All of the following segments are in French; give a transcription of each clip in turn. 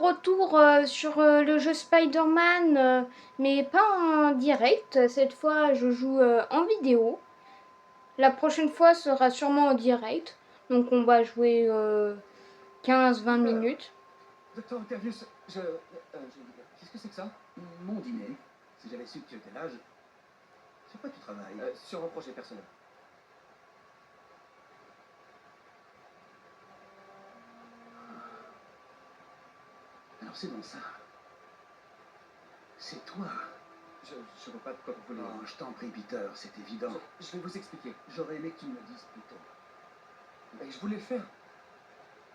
retour sur le jeu Spider-Man, mais pas en direct. Cette fois, je joue en vidéo. La prochaine fois sera sûrement en direct. Donc on va jouer 15-20 minutes. Docteur Octavius, qu'est-ce que c'est que ça? Mon dîner. Si j'avais su que tu étais là, sur quoi tu travailles? Sur un projet personnel. Alors c'est bon ça. C'est toi. Je vois pas de quoi vous voulez. Non, je t'en prie, Peter, c'est évident. Je vais vous expliquer. J'aurais aimé que tu me le dises plus tôt. Mais je voulais le faire.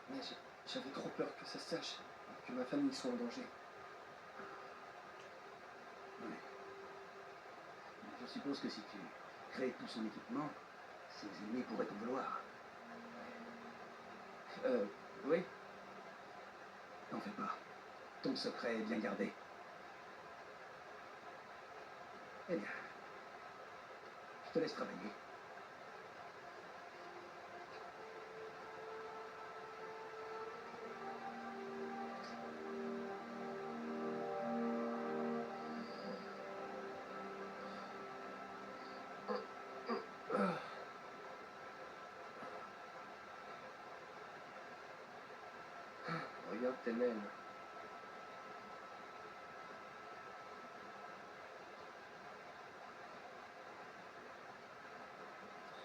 Mais j'avais trop peur que ça se sache, que ma famille soit en danger. Oui. Je suppose que si tu crées tout son équipement, ses ennemis pourraient t'en vouloir. Oui. T'en fais pas. Ton secret est bien gardé. Eh bien, je te laisse travailler. Regarde tes naines.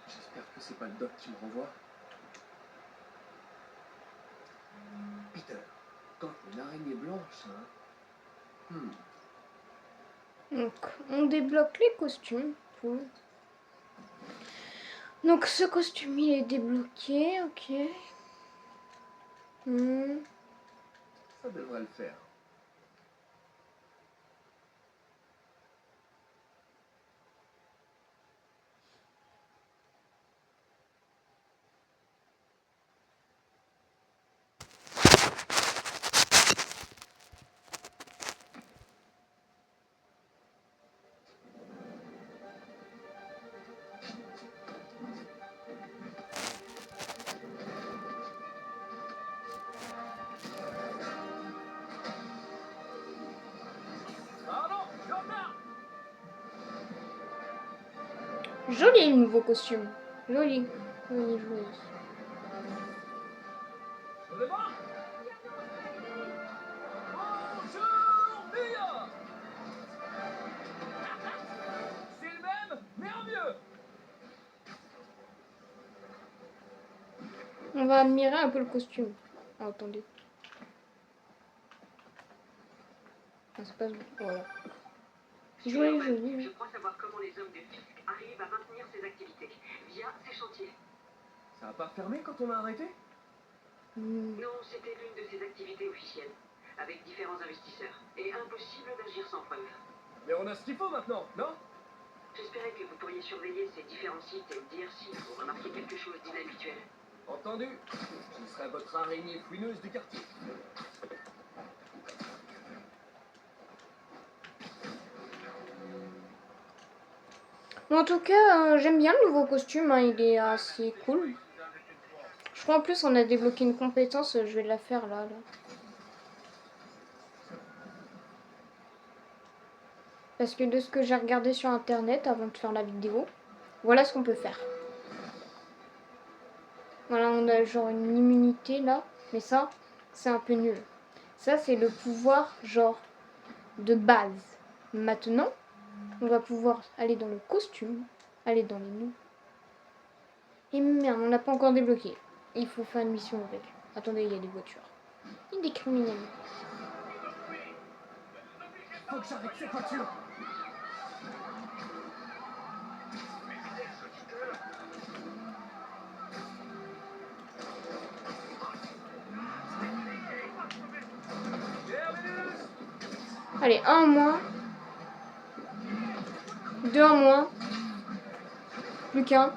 J'espère que c'est pas le doc qui me renvoie. Peter, Quand une araignée blanche, hein. Donc on débloque les costumes. Donc ce costume il est débloqué, ok. Ça devrait le faire. Joli le nouveau costume. Joli. Joli, joli. Bonjour, Mia. C'est le même, mais en mieux. On va admirer un peu le costume. Ah, attendez. Ah, c'est pas... Voilà. Joli, joli. Je crois savoir comment les hommes de Fisk arrivent à maintenir ces activités via ces chantiers. Ça a pas fermé quand on a arrêté? Non, c'était l'une de ces activités officielles, avec différents investisseurs. Et impossible d'agir sans preuve. Mais on a ce qu'il faut maintenant, non? J'espérais que vous pourriez surveiller ces différents sites et me dire si vous remarquez quelque chose d'inhabituel. Entendu. Je serai votre araignée fouineuse du quartier. En tout cas, j'aime bien le nouveau costume, hein, il est assez cool. Je crois en plus on a débloqué une compétence, je vais la faire là. Parce que de ce que j'ai regardé sur internet avant de faire la vidéo, voilà ce qu'on peut faire. Voilà, on a genre une immunité là, mais ça, c'est un peu nul. Ça, c'est le pouvoir genre de base. Maintenant, on va pouvoir aller dans le costume, aller dans les menus. Et merde, on n'a pas encore débloqué. Il faut faire une mission avec. Attendez, il y a des voitures. Il y a des criminels. Faut que j'arrête cette voiture. Allez, un en moins. Deux en moins. Plus qu'un.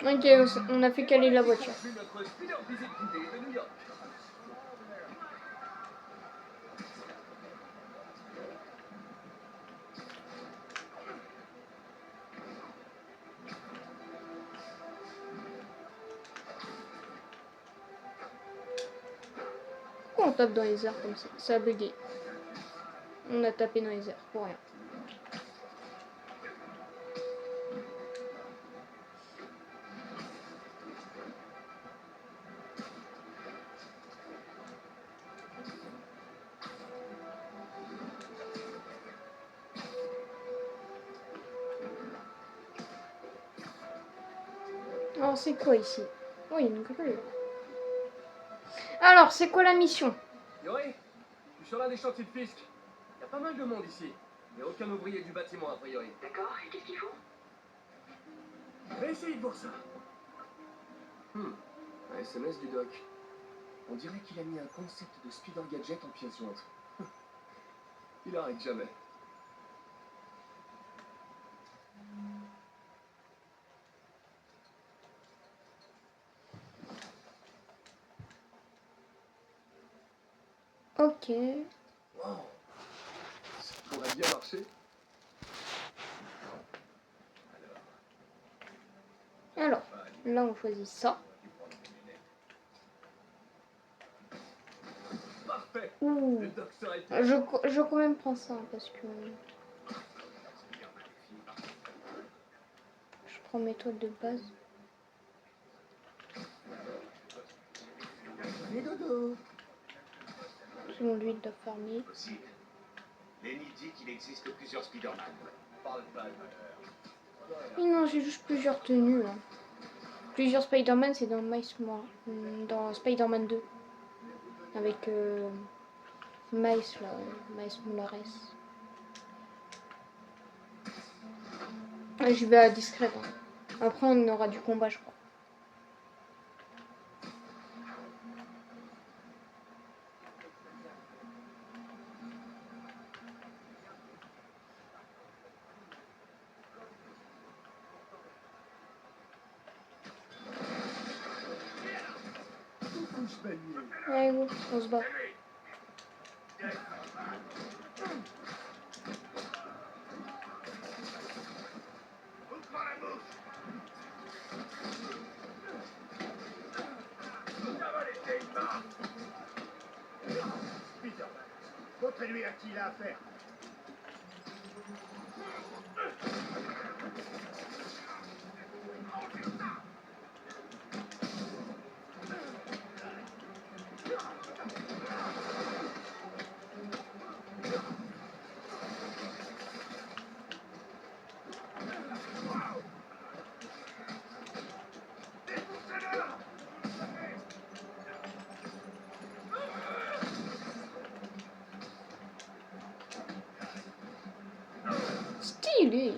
Ok, on a fait caler la voiture. Notre speeder visite guidée de New York. Pourquoi on tape dans les airs comme ça? Ça a bugué. On a tapé dans les airs pour rien. Alors c'est quoi ici? Oh, il y a une grue. Alors, c'est quoi la mission? Yori, je suis sur l'un des chantiers de Fisk. Il y a pas mal de monde ici. Mais aucun ouvrier du bâtiment, a priori. D'accord, et qu'est-ce qu'il faut? Mais essayez de voir ça. Un SMS du doc. On dirait qu'il a mis un concept de speeder gadget en pièce jointe. Il arrête jamais. Ok. Wow. Ça pourrait bien marcher. Alors, là on choisit ça. Parfait. Ouh. Le doc serait... Je quand même prends ça parce que je prends mes toiles de base. Les dodo. Selon lui il doit farmer. Possible. Lenny dit qu'il existe plusieurs Spider-Man. Parle pas de Mais non, j'ai juste plusieurs tenues. Hein. Plusieurs Spider-Man, c'est dans dans Spider-Man 2. Avec Miles là, Miles Morales. Ah, j'y vais à discrète. Hein. Après on aura du combat je crois. Allez go, on se bat. Montrez-lui à qui il a affaire. Stylé.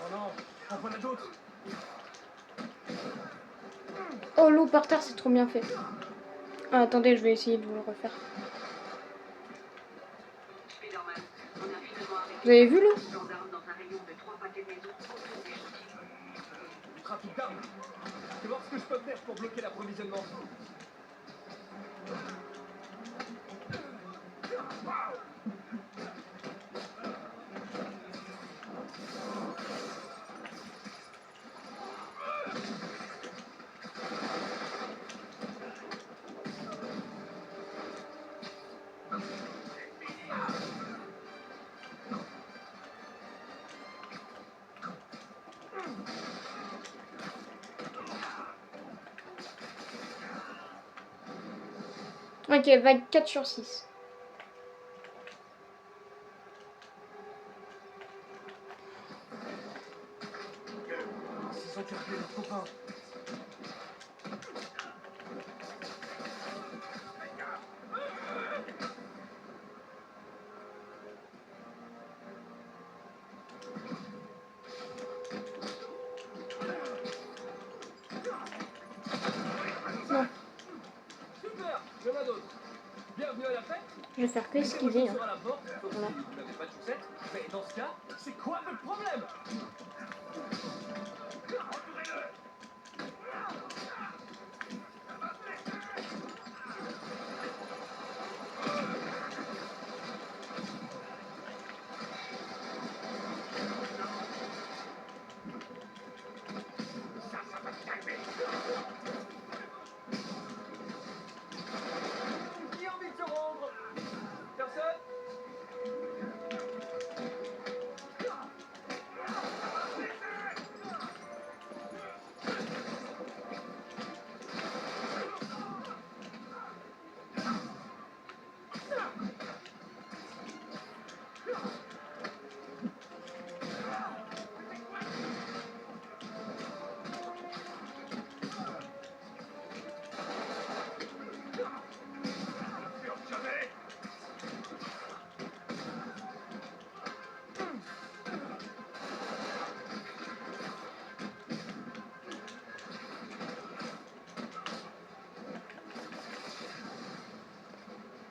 Oh non, en voilà d'autres. Oh l'eau par terre c'est trop bien fait. Ah, attendez, je vais essayer de vous le refaire. Spider-Man, on a finalement arrêté Vous avez vu l'eau? un gendarme dans un rayon de 3 pâtés de maison autour des chantiers. Du trafic d'armes. Je vais voir ce que je peux faire pour bloquer l'approvisionnement. Ok, vague 4 sur 6. Ils sont captés, les copains. Non, Super, il y en a d'autres. Bienvenue à la fête. je vais faire que esquiver. Hein. Sur la porte, sauf Voilà. si vous n'avez pas de chaussette. Mais dans ce cas, c'est quoi votre problème?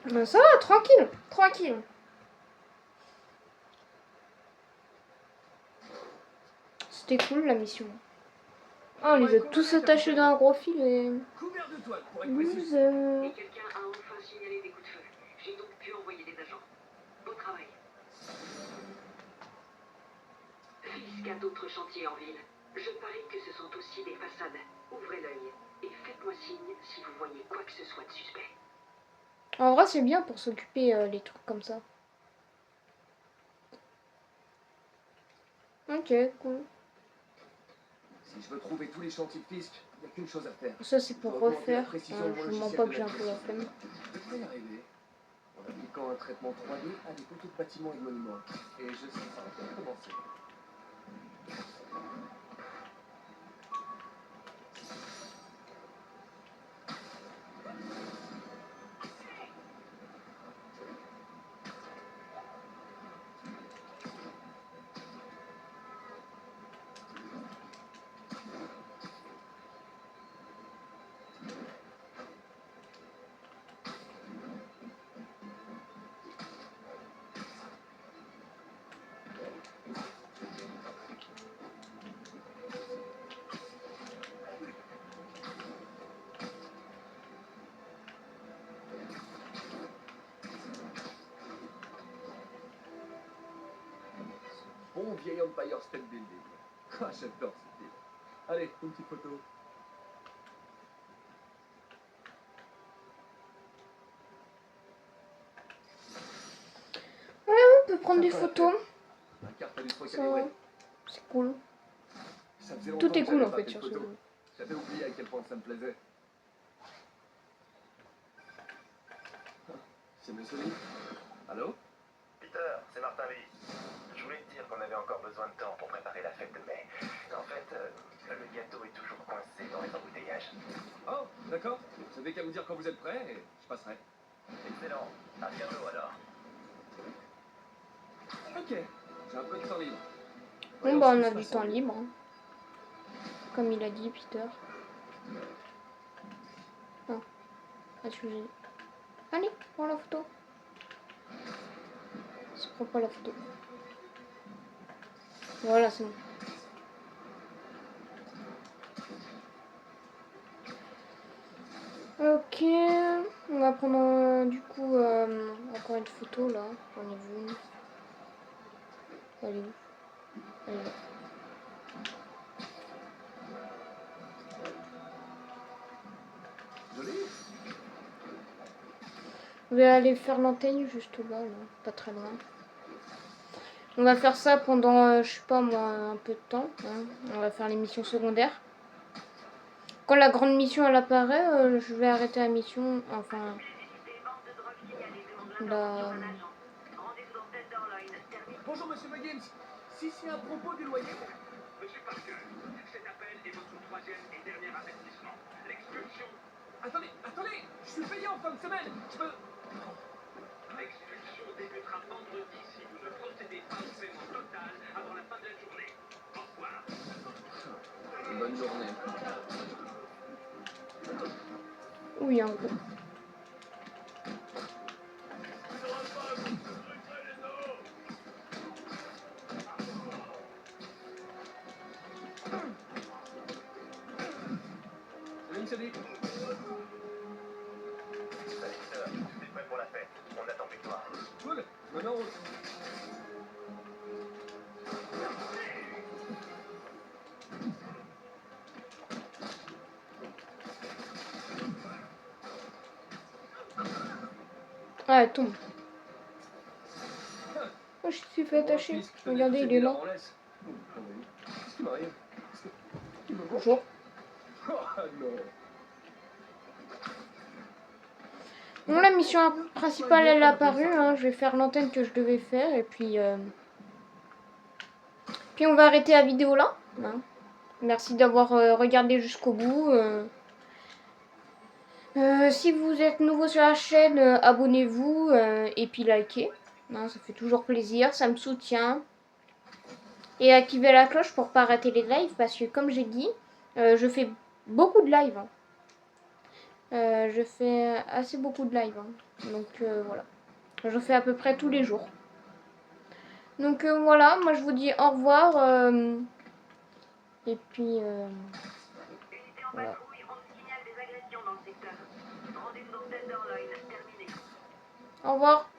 Ça va, tranquille, tranquille. C'était cool la mission. Ah, on les a tous attachés dans un gros fil et... Couvert de toile, pour être précis. Loser. Et quelqu'un a enfin signalé des coups de feu. J'ai donc pu envoyer des agents. Beau travail. Fisk a d'autres chantiers en ville. Je parie que ce sont aussi des façades. Ouvrez l'œil et faites-moi signe si vous voyez quoi que ce soit de suspect. En vrai, c'est bien pour s'occuper les trucs comme ça. Ok, cool. Si je veux trouver tous les chantiers de Fisk, il n'y a qu'une chose à faire. Ça, c'est pour Faut augmenter la refaire. précision de mon Je mens logiciel pas de que j'ai un peu la navigation. flemme. Je devrais y arriver. En appliquant un traitement 3D à des photos de bâtiments et de monuments. Et je sais, ça va bien commencer. Bon vieil Empire State Building. Ah, j'adore ce film. Allez, une petite photo. On peut prendre des photos. La carte a dû se Ça, recalibrer. c'est cool. Ça faisait longtemps Tout est que cool j'avais en pas fait de sur ce photo. jeu. J'avais oublié à quel point ça me plaisait. Ah, c'est Monsieur Lee. Allô? Peter, c'est Martin Lee. Je voulais te dire qu'on avait encore besoin de temps pour préparer la fête de mai. En fait, le gâteau est toujours coincé dans les embouteillages. Oh, d'accord. Vous savez qu'à me dire quand vous êtes prêt et je passerai. Excellent. À bientôt alors. Ok, j'ai un peu de temps libre. Bon, Voyons bah, ce on qui a se du passe en temps ville. libre. Hein. Comme il a dit, Peter. Ah, excusez. Allez, prends la photo. Ça prend pas la photo. Voilà, c'est bon. Ok, on va prendre du coup encore une photo là. J'en ai vu une. Elle est où? Elle est là. Joli. Je vais aller faire l'antenne juste là, pas très loin. On va faire ça pendant, je sais pas moi, un peu de temps. Hein. On va faire les missions secondaires. Quand la grande mission elle apparaît, je vais arrêter la mission. Enfin, la... Bonjour, Monsieur McGinnis. Si c'est à propos du loyer. Monsieur Parker, cet appel est votre troisième et dernier avertissement. L'expulsion. Attendez, je suis payé en fin de semaine. Je peux... L'expulsion débutera vendredi si vous ne procédez pas au paiement total avant la fin de la journée. Au revoir. Bonne journée. Oui, en gros. Salut, Monsieur Lee. Salut, Peter. T'es prêt pour la fête. On attend victoire. Cool. Bonne route. Ah, elle tombe. Oh, je suis fait attacher. Regardez, il est là. Qu'est-ce qui m'arrive? Bonjour. Oh non. Bon, la mission principale, elle est apparue. Hein. Je vais faire l'antenne que je devais faire. Et puis, puis on va arrêter la vidéo là. Hein. Merci d'avoir regardé jusqu'au bout. Si vous êtes nouveau sur la chaîne, abonnez-vous et puis likez. Hein, ça fait toujours plaisir, ça me soutient. Et activez la cloche pour pas rater les lives parce que comme j'ai dit, je fais beaucoup de lives. Hein. Je fais assez beaucoup de live. Hein. Donc voilà. Je fais à peu près tous les jours. Donc voilà, moi je vous dis au revoir. Et puis Unité en voilà. patrouille, on signale des agressions dans le secteur. Rendez-vous dans Tenderloin, terminé. Au revoir.